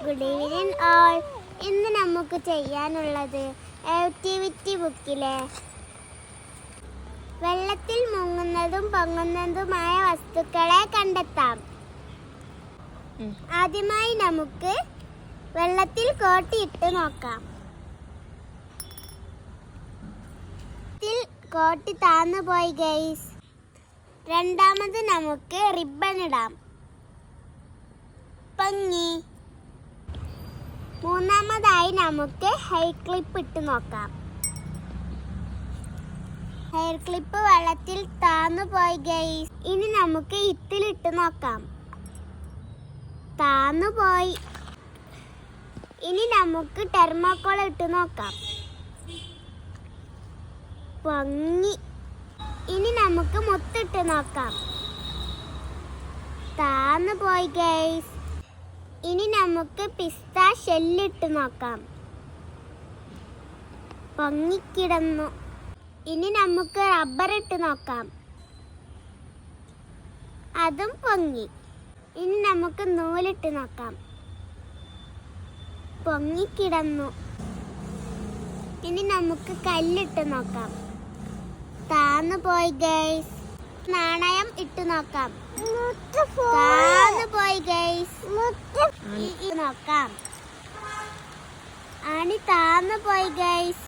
Good evening all. ഇന്ന് നമുക്ക് ചെയ്യാനുള്ളത് ആക്ടിവിറ്റി ബുക്കിലെ വെള്ളത്തിൽ മുങ്ങുന്നതും പൊങ്ങുന്നതുമായ വസ്തുക്കളെ കണ്ടെത്താം. ആദ്യമായി നമുക്ക് വെള്ളത്തിൽ കോട്ടിയിട്ട് നോക്കാം. കോട്ടി താന്നു പോയി ഗൈസ്. രണ്ടാമത് നമുക്ക് റിബൺ ഇടാം. പൊങ്ങി. മൂന്നാമതായി നമുക്ക് ഹെയർ ക്ലിപ്പ് ഇട്ട് നോക്കാം. ഹെയർ ക്ലിപ്പ് വെള്ളത്തിൽ താന്നു പോയി ഗൈസ്. ഇനി നമുക്ക് ഇത്തിലിട്ട് നോക്കാം. താന്നു പോയി. ഇനി നമുക്ക് തെർമോക്കോൾ ഇട്ട് നോക്കാം. പൊങ്ങി. ഇനി നമുക്ക് മുത്തിട്ട് നോക്കാം. താന്നു പോയി ഗൈസ്. ഇനി നമുക്ക് പിസ്ത ഷെല്ലിട്ട് നോക്കാം. പൊങ്ങിക്കിടന്നു. ഇനി നമുക്ക് റബ്ബർ ഇട്ട് നോക്കാം. അതും പൊങ്ങി. ഇനി നമുക്ക് നൂലിട്ട് നോക്കാം. പൊങ്ങിക്കിടന്നു. ഇനി നമുക്ക് കല്ലിട്ട് നോക്കാം. താന്നു പോയി ഗൈസ്. നാണയം ഇട്ട് നോക്കാം. താന്നു പോയി ഗൈസ്. നോക്കാം. ആണി താന്നു പോയി ഗൈസ്.